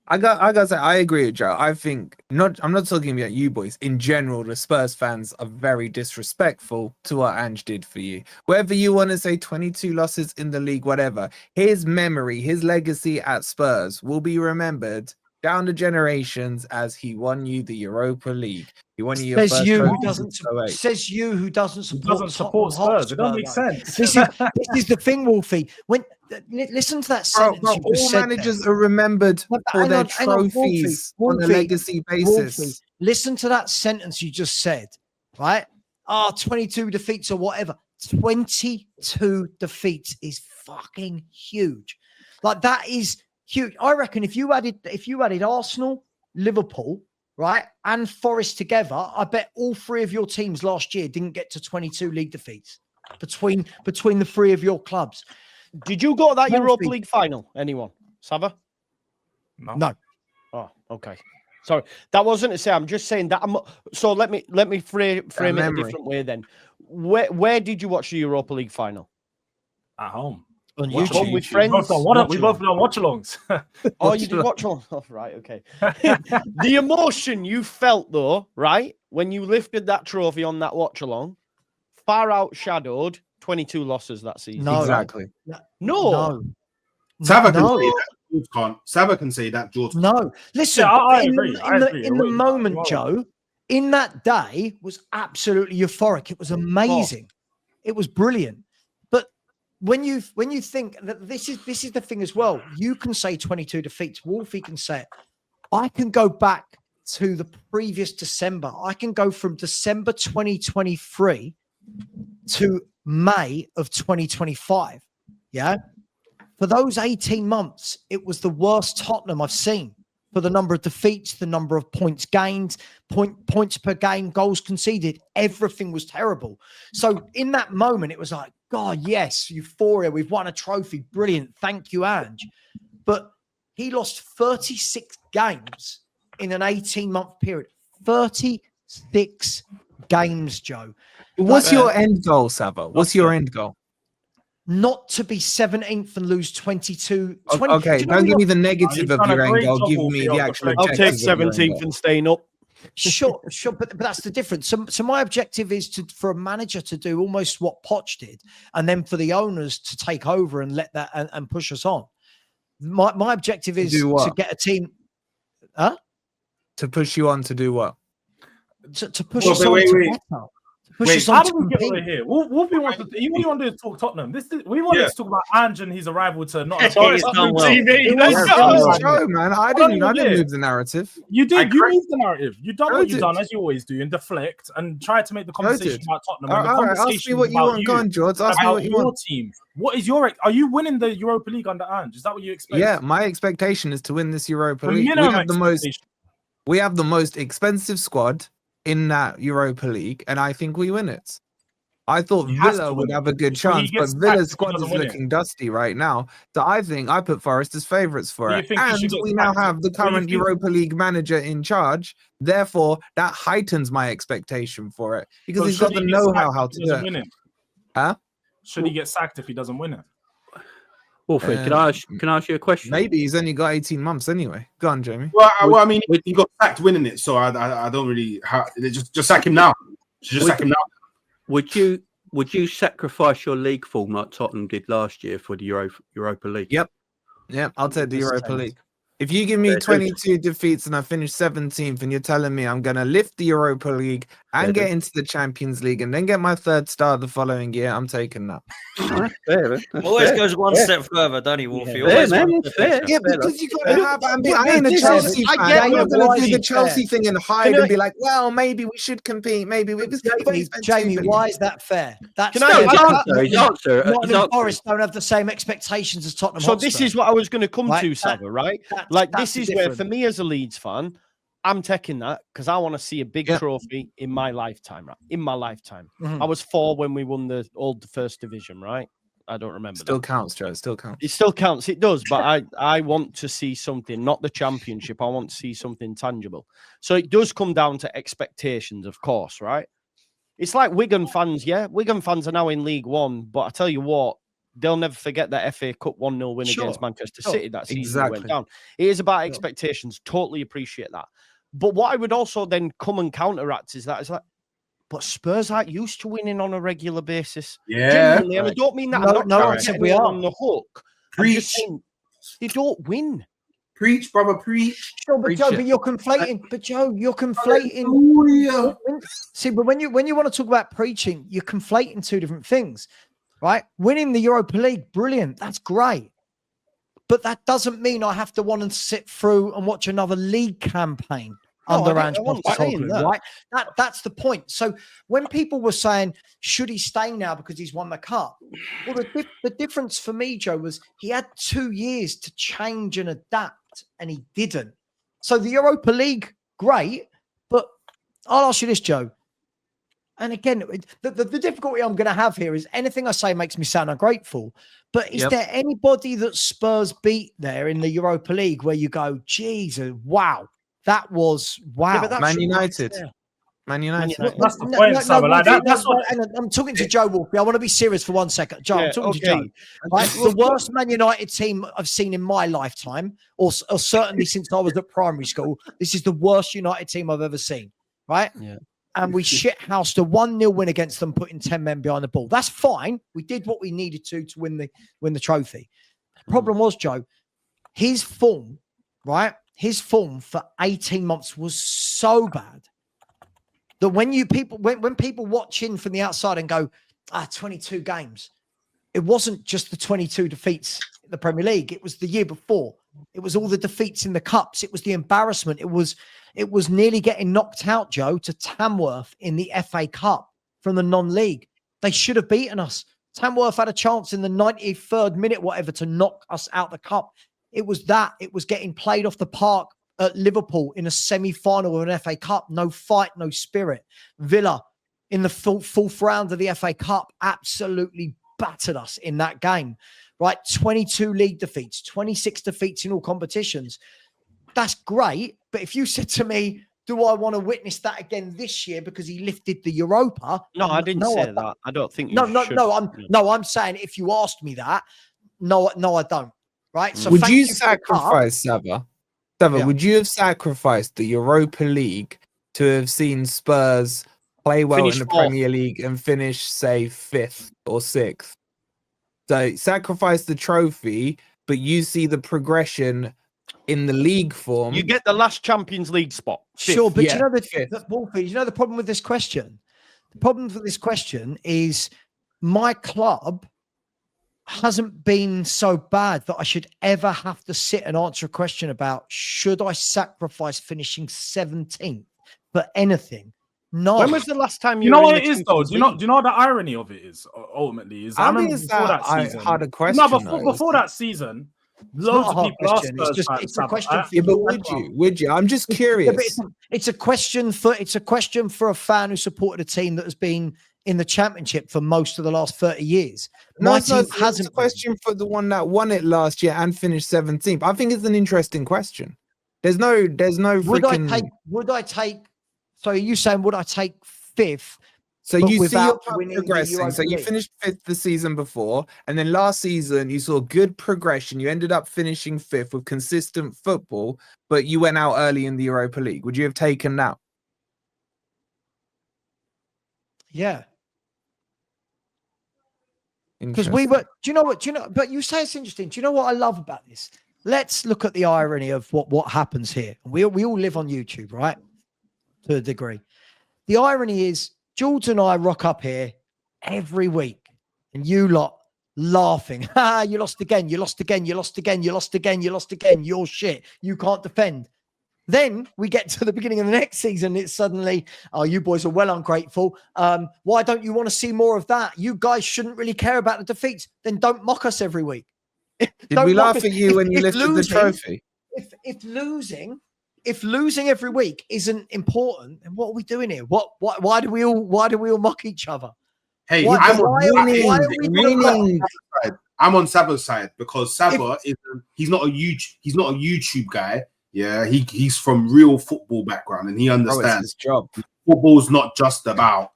I gotta say, I agree with Joe. I'm not talking about you boys. In general, the Spurs fans are very disrespectful to what Ange did for you. Whether you want to say 22 losses in the league, whatever, his memory, his legacy at Spurs will be remembered down the generations as he won you the Europa League. He won you your Says first you who trophy doesn't. since 08. Says you who doesn't support support Spurs. It don't make sense. This is the thing, Wolfie. Listen to that sentence Bro, you all just said managers there. are remembered No, but for hang their on, trophies on a Wolfie, legacy basis. Wolfie, listen to that sentence you just said, right? 22 defeats or whatever. 22 defeats is fucking huge. Like, that is huge. I reckon if you added Arsenal, Liverpool, right, and Forest together, I bet all three of your teams last year didn't get to 22 league defeats between the three of your clubs. Did you go to that Wolfie. Europa League final? Anyone? Savva? No. Oh, okay. Sorry, that wasn't to say. I'm just saying that. So let me frame it a different way then. Where did you watch the Europa League final? At home. On YouTube with friends. We both done watch-alongs. Oh, you did watch along. Oh, right, okay. The emotion you felt though, right, when you lifted that trophy on that watch-along, far outshadowed 22 losses that season. No, Exactly. No. Savva can say that. George can't. Savva can say that. George. No. Listen, Yeah, I in agree. the moment, Joe, in that day was absolutely euphoric. It was amazing. It was brilliant. But when you think that this is the thing as well, you can say 22 defeats. Wolfie can say it. I can go back to the previous December. I can go from December 2023 to May of 2025. Yeah. For those 18 months, it was the worst Tottenham I've seen for the number of defeats, the number of points gained, points per game, goals conceded. Everything was terrible. So in that moment, it was like, God, yes, euphoria. We've won a trophy. Brilliant. Thank you, Ange. But he lost 36 games in an 18-month period. 36 games, Joe. What's your end goal, Savva? What's your end goal? Not to be 17th and lose 22. 20. Okay, don't give me the negative of your end goal. Give me the actual I'll take objective of your end 17th goal. and staying up. Sure, but that's the difference. So my objective is for a manager to do almost what Poch did, and then for the owners to take over and let that and push us on. My objective is to get a team. To push you on to do what? To push us on to better. How do we get over here? Wolfie wants to. You want to talk Tottenham. We wanted to talk about Ange and his arrival to not Tottenham TV. Joe, man. I didn't move the narrative. You did. You moved the narrative. You done what you done as you always do and deflect and try to make the conversation about Tottenham. All right, ask me what you want. Go on, George. Ask me what you want. Team. What is your? Are you winning the Europa League under Ange? Is that what you expect? Yeah, my expectation is to win this Europa League. We have the most expensive squad in that Europa League, and I think we win it. I thought Villa would have a good chance, but Villa's squad is looking dusty right now. So I think I put Forest as favourites for it. And we now have the current Europa League manager in charge. Therefore, that heightens my expectation for it because he's got the know-how to do it. Huh? Should he get sacked if he doesn't win it? Wolfie, can I ask you a question? Maybe he's only got 18 months anyway. Go on, Jamie. Well, I mean, he got sacked winning it, so I don't really just sack him now. Sack him now. Would you sacrifice your league form like Tottenham did last year for the Europa League? Yep, I'll take the Europa League. If you give me 22 defeats and I finish 17th, and you're telling me I'm going to lift the Europa League and get into the Champions League and then get my third star the following year, I'm taking that. Always goes one step further, don't he, Wolfie? Yeah, because you got to have. I ain't a Chelsea fan. I'm not going to do the Chelsea thing and hide and be like, well, maybe we should compete. Maybe we. Jamie, why is that fair? That's Nottingham Forest don't have the same expectations as Tottenham. So this is what I was going to come to, Savva, right? Like that's this is where, for me as a Leeds fan, I'm taking that because I want to see a big trophy in my lifetime. Right, in my lifetime, I was 4 when we won the first division. Right, I don't remember. Still counts, Joe. Still counts. It still counts. It does. But I want to see something, not the championship. I want to see something tangible. So it does come down to expectations, of course. Right. It's like Wigan fans. Yeah, Wigan fans are now in League One, but I tell you what, they'll never forget that FA Cup 1-0 win against Manchester City that season that went down. It is about expectations. Totally appreciate that. But what I would also then come and counteract is that it's like, but Spurs aren't used to winning on a regular basis. Yeah. Genuinely, and I don't mean that. I'm not getting we are on the hook. Preach. They don't win. Preach, brother, preach. Sure, but Joe, but you're conflating. But Joe, you're conflating. See, but when you want to talk about preaching, you're conflating two different things, right? Winning the Europa League, brilliant. That's great. But that doesn't mean I have to want to sit through and watch another league campaign under Ange Postecoglou, right? That's the point. So when people were saying, should he stay now because he's won the cup? Well, the difference for me, Joe, was he had 2 years to change and adapt, and he didn't. So the Europa League, great, but I'll ask you this, Joe. And again, the difficulty I'm going to have here is anything I say makes me sound ungrateful. But is there anybody that Spurs beat there in the Europa League where you go, Jesus, wow, that was wow? Yeah, but Man United. Man United. That's the point, Savva. That's what I'm talking to Joe Wolfie. I want to be serious for 1 second. Joe, I'm talking to Joe. Right? The worst Man United team I've seen in my lifetime, or certainly since I was at primary school, this is the worst United team I've ever seen. Right? Yeah. And we shithoused a 1-0 win against them, putting 10 men behind the ball. That's fine. We did what we needed to win the trophy. The problem was, Joe, his form, right? His form for 18 months was so bad that when people watch in from the outside and go, 22 games, it wasn't just the 22 defeats in the Premier League. It was the year before. It was all the defeats in the cups. It was the embarrassment. It was nearly getting knocked out, Joe, to Tamworth in the FA Cup from the non-league. They should have beaten us. Tamworth had a chance in the 93rd minute, whatever, to knock us out the cup. It was that. It was getting played off the park at Liverpool in a semi-final of an FA Cup. No fight, no spirit. Villa in the fourth round of the FA Cup absolutely battered us in that game. Right? 22 league defeats, 26 defeats in all competitions. That's great. But if you said to me, do I want to witness that again this year because he lifted the Europa? No, I didn't say that. I don't think you should. I'm saying if you asked me that, no, I don't. Right? So would you sacrifice, Savva? Would you have sacrificed the Europa League to have seen Spurs play well in the Premier League and finish, say, 5th or 6th? So sacrifice the trophy, but you see the progression in the league form. You get the last Champions League spot. 5th. Sure, but you know Wolfie, you know the problem with this question? The problem with this question is my club hasn't been so bad that I should ever have to sit and answer a question about should I sacrifice finishing 17th for anything? No. When was the last time you know what it is though? Do you know what the irony of it is? Ultimately, is I remember before that season. I had a question. No, before that season, loads of people asked it's a question. But would you? I'm just curious. It's a question for a fan who supported a team that has been in the Championship for most of the last 30 years. My team hasn't. It's a question for the one that won it last year and finished 17th. I think it's an interesting question. There's no freaking. Would I take? So are you saying would I take 5th? So you see your club progressing. So you finished 5th the season before, and then last season you saw good progression. You ended up finishing 5th with consistent football, but you went out early in the Europa League. Would you have taken that? Yeah. Because we were, do you know what? But you say it's interesting. Do you know what I love about this? Let's look at the irony of what happens here. We all live on YouTube, right? To a degree. The irony is Jules and I rock up here every week and you lot laughing. You lost again. You lost again. You lost again. You lost again. You lost again. You're shit. You can't defend. Then we get to the beginning of the next season. It's suddenly, oh, you boys are well ungrateful. Why don't you want to see more of that? You guys shouldn't really care about the defeats. Then don't mock us every week. Did we laugh at you when you lifted the trophy? If losing every week isn't important, then what are we doing here? Why do we all mock each other? Hey, I'm on Savva's side because Savva he's not a YouTube guy. Yeah, he's from real football background and he understands his job. Football's not just about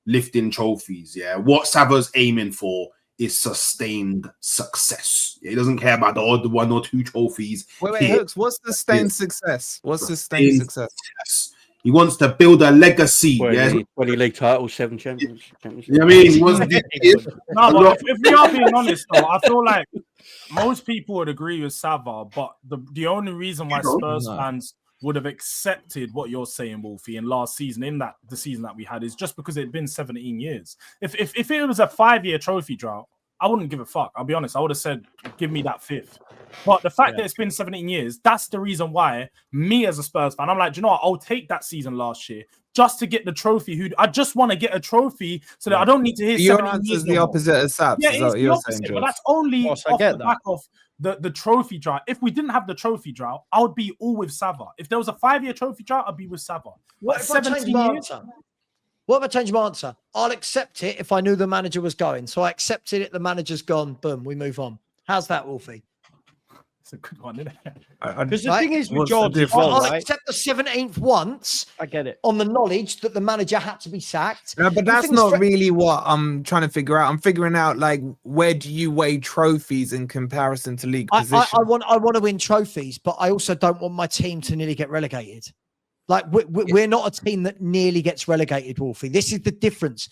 lifting trophies. Yeah, what Savva's aiming for is sustained success. He doesn't care about the odd 1 or 2 trophies. Wait, Hooks, what's sustained success? What's sustained success? He wants to build a legacy. 20 league titles, 7 champions. You know what I mean? He wants to No, but if we are being honest, though, I feel like most people would agree with Savva, but the only reason why Spurs fans would have accepted what you're saying, Wolfie, in last season, the season that we had, is just because it had been 17 years. If it was a 5-year trophy drought, I wouldn't give a fuck. I'll be honest. I would have said, give me that 5th. But the fact that it's been 17 years, that's the reason why me as a Spurs fan, I'm like, do you know what? I'll take that season last year just to get the trophy. I just want to get a trophy so that I don't need to hear your 17 answer years. is the opposite of Saps. Yeah, is it's what the opposite, saying, but that's only off the back of the trophy drought. If we didn't have the trophy drought, I would be all with Savva. If there was a 5-year trophy drought, I'd be with Savva. What if I change my answer? What if I change my answer? I'll accept it if I knew the manager was going. So I accepted it. The manager's gone. Boom, we move on. How's that, Wolfie? It's a good one, isn't it? Because the thing is with George as well, I'll accept the 17th once. I get it. On the knowledge that the manager had to be sacked. No, but that's not really what I'm trying to figure out. I'm figuring out, like, where do you weigh trophies in comparison to league position? I want to win trophies, but I also don't want my team to nearly get relegated. Like, we're not a team that nearly gets relegated, Wolfie. This is the difference.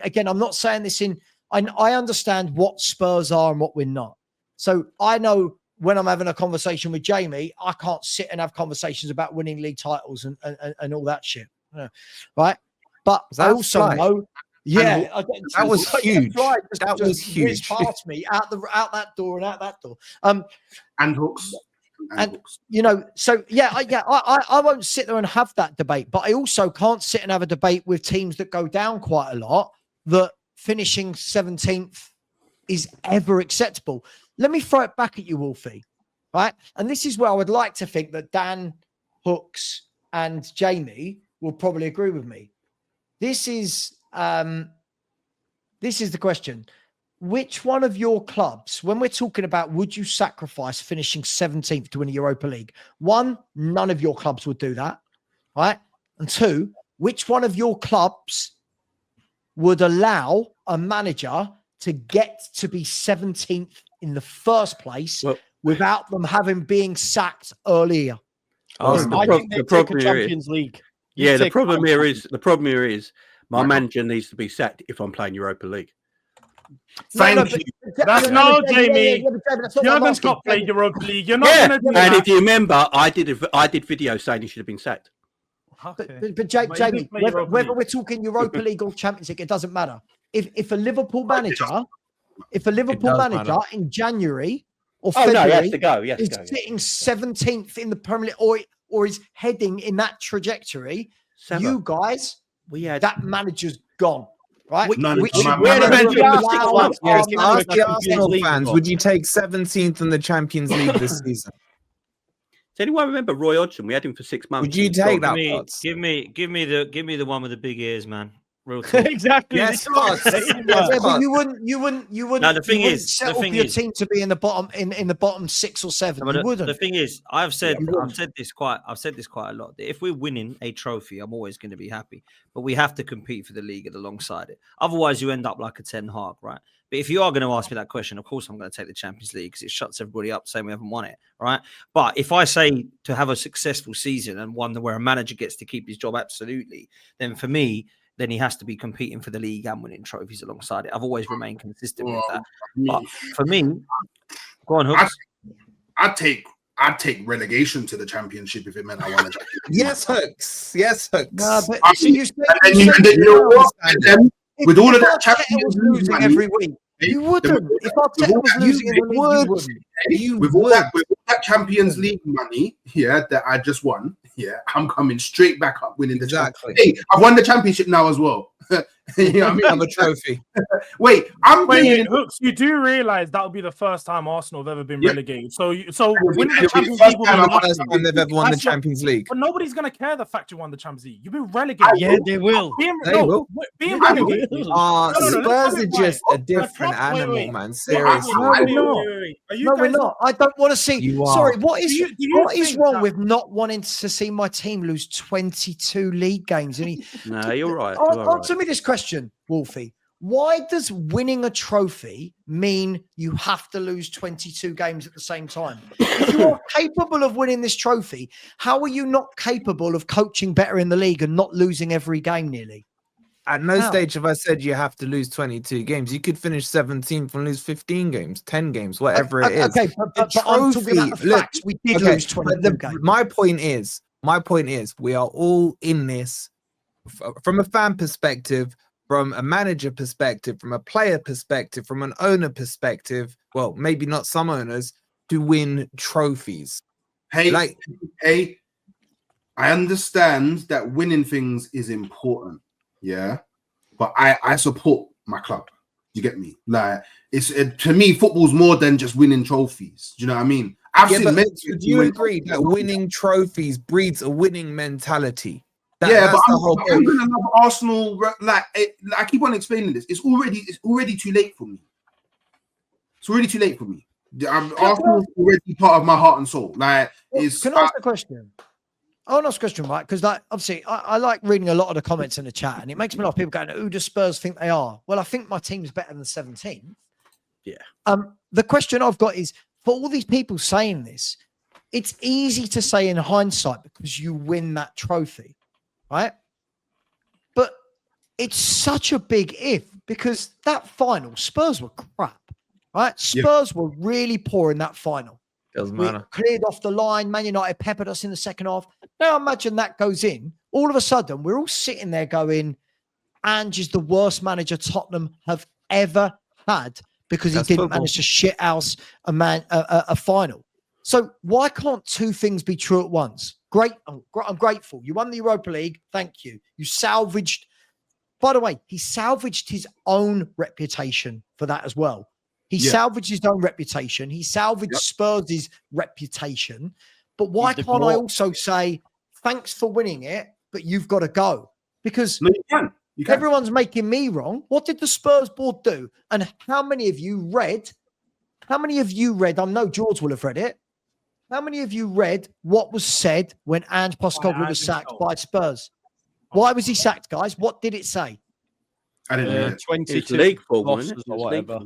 Again, I'm not saying this in... I understand what Spurs are and what we're not. So I know when I'm having a conversation with Jamie, I can't sit and have conversations about winning league titles and all that shit. Right? But I also know... Yeah, that was huge. That was huge. Past me out that door and out that door. And hooks. And you know, so I won't sit there and have that debate, but I also can't sit and have a debate with teams that go down quite a lot that finishing 17th is ever acceptable. Let me throw it back at you, Wolfie. Right, and this is where I would like to think that Dan, Hooks, and Jamie will probably agree with me. This is the question. Which one of your clubs, when we're talking about would you sacrifice finishing 17th to win a Europa League? 1, none of your clubs would do that, right? And 2, which one of your clubs would allow a manager to get to be 17th in the first place without them being sacked earlier? The problem Champions League. Yeah, the problem here is my manager needs to be sacked if I'm playing Europa League. Thank you. That's Jamie. Jurgen's got played Europa League. You're not going to do that. And if you remember, I did videos saying he should have been sacked. Okay. But Jamie, whether we're talking Europa League or Champions League, it doesn't matter. If a Liverpool manager, in January or February is sitting 17th in the Premier League or is heading in that trajectory, you guys, that manager's gone. Right? Arsenal fans, would you take 17th in the Champions League this season? Does anyone remember Roy Hodgson? We had him for 6 months. Would you take that? Give me the one with the big ears, man. Real exactly. Yes, but you wouldn't. No, the thing is, set up your team to be in the bottom in the bottom 6 or 7. No, you wouldn't. The thing is, I've said this quite a lot. That if we're winning a trophy, I'm always going to be happy. But we have to compete for the league alongside it. Otherwise, you end up like a Ten Hag, right? But if you are going to ask me that question, of course I'm going to take the Champions League because it shuts everybody up saying we haven't won it, right? But if I say to have a successful season and one where a manager gets to keep his job absolutely, then for me, then he has to be competing for the league and winning trophies alongside it. I've always remained consistent with that. But for me, go on, Hooks. I'd take relegation to the championship if it meant I won a championship. Yes, Hooks. Yes, Hooks. No, but so you with all of that Champions League losing every week, you wouldn't. If Arteta was losing in the league, you wouldn't. With all that Champions League money, that I just won, I'm coming straight back up winning the championship. Hey, I've won the championship now as well. You know what I mean? I'm a trophy. Wait, Hooks, you do realize that would be the first time Arsenal have ever been relegated. So winning the Champions League will be the first time they've ever won the Champions League. But nobody's going to care the fact you won the Champions League. You've been relegated. Yeah, they will. They will. Being relegated. Spurs are just a different animal, man. Seriously. No, we're not. I don't want to see. Sorry, what is wrong with not wanting to see my team lose 22 league games? No, you're right. Answer me this question, Wolfie. Why does winning a trophy mean you have to lose 22 games at the same time? If you are capable of winning this trophy, how are you not capable of coaching better in the league and not losing every game nearly? At no stage have I said you have to lose 22 games. You could finish 17th and lose 15 games, 10 games, whatever it is. Okay, but I'm talking about the facts. We did lose 22 games. My point is, we are all in this from a fan perspective, from a manager perspective, from a player perspective, from an owner perspective. Well, maybe not some owners, to win trophies. Hey, I understand that winning things is important. Yeah, but I support my club. You get me? Like to me, football's more than just winning trophies. Do you know what I mean? Do you agree that winning trophies breeds a winning mentality? That's the whole point. I'm gonna love Arsenal. I keep on explaining this. It's already too late for me. It's already too late for me. Arsenal's already part of my heart and soul. Can I ask a question? I want to ask a question, right? Because obviously I like reading a lot of the comments in the chat, and it makes me laugh. People going, "Who does Spurs think they are?" Well, I think my team's better than 17. Yeah. The question I've got is, for all these people saying this, it's easy to say in hindsight because you win that trophy, right? But it's such a big if, because that final, Spurs were crap, right? Spurs were really poor in that final. Doesn't we matter. Cleared off the line. Man United peppered us in the second half. Now imagine that goes in. All of a sudden, we're all sitting there going, Ange is the worst manager Tottenham have ever had because he didn't manage to shit house a final. So why can't two things be true at once? Great. I'm grateful. You won the Europa League. Thank you. You salvaged. By the way, he salvaged his own reputation for that as well. He salvaged his own reputation. He salvaged Spurs' reputation. But why can't I also say, thanks for winning it, but you've got to go? Because you can. Everyone's making me wrong. What did the Spurs board do? And how many of you read? I know George will have read it. How many of you read what was said when Ange Postecoglou was sacked by Spurs? Why was he sacked, guys? What did it say? I didn't read it. 22 league losses or whatever.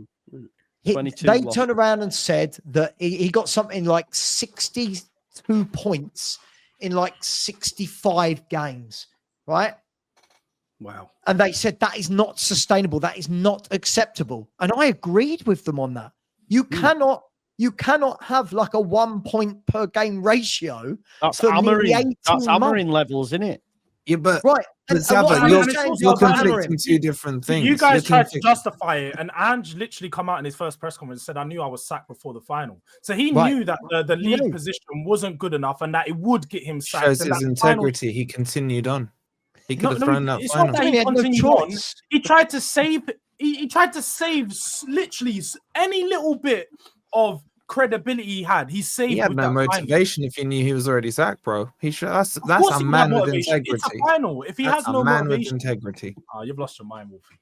They turned around and said that he got something like 62 points in like 65 games, right? Wow. And they said that is not sustainable. That is not acceptable. And I agreed with them on that. You cannot have like a 1 point per game ratio. That's Amarin levels, isn't it? Yeah, but right. Savva, you're conflicting two different things. You guys tried to justify it, and Ange literally come out in his first press conference and said, "I knew I was sacked before the final." So he knew that the league position wasn't good enough, and that it would get him sacked. Shows his integrity. He continued on. He could have thrown that final. He continued on. He tried to save. He tried to save literally any little bit of credibility he had. He had no motivation if he knew he was already sacked, bro. That's a man with integrity. It's a final. If he has no man motivation, with integrity. You've lost your mind, Wolfie.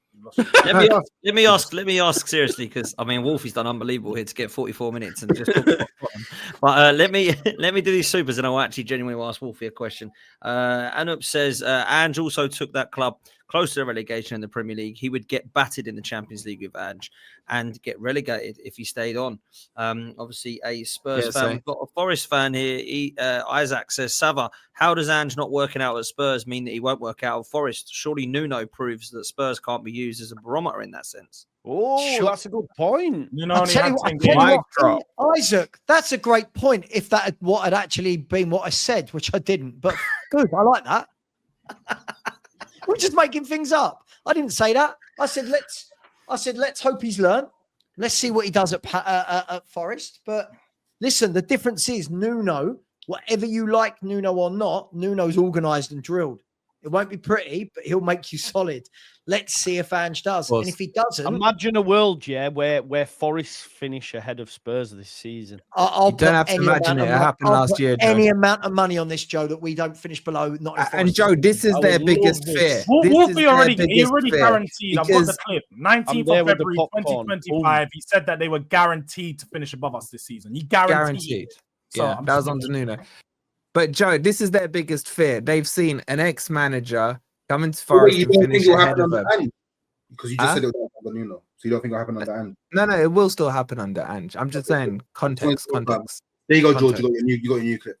Let me ask seriously, because I mean Wolfie's done unbelievable here to get 44 minutes and just talk about but let me do these supers, and I'll actually genuinely ask Wolfie a question. Anup says Ange also took that club close to the relegation in the Premier League. He would get battered in the Champions League with Ange and get relegated if he stayed on. Obviously, a Spurs fan. We've got a Forest fan here. Isaac says, Savva, how does Ange not working out at Spurs mean that he won't work out at Forest? Surely Nuno proves that Spurs can't be used as a barometer in that sense. Oh, that's a good point. I'll tell you what, Isaac, that's a great point. If that had actually been what I said, which I didn't, but good, I like that. We're just making things up. I didn't say that. I said let's hope he's learned. Let's see what he does at Forest. But listen, the difference is Nuno. Whatever you like Nuno or not, Nuno's organised and drilled. It won't be pretty, but he'll make you solid. Let's see if Ange does. And if he doesn't... Imagine a world, where Forest finish ahead of Spurs this season. You don't have to imagine it. It happened last year, Joe. Any amount of money on this, Joe, that we don't finish below. And Joe, this is their biggest fear. Wolfie already guaranteed. I've got the clip. 19th of February 2025. He said that they were guaranteed to finish above us this season. He guaranteed. Yeah, that was on Nuno. But Joe, this is their biggest fear. They've seen an ex-manager come into Forest and finish ahead of them. Because you just said it was under Nuno. So you don't think it'll happen under Ange? No, it will still happen under Ange. I'm just saying context. There you go, George. You got your new clip.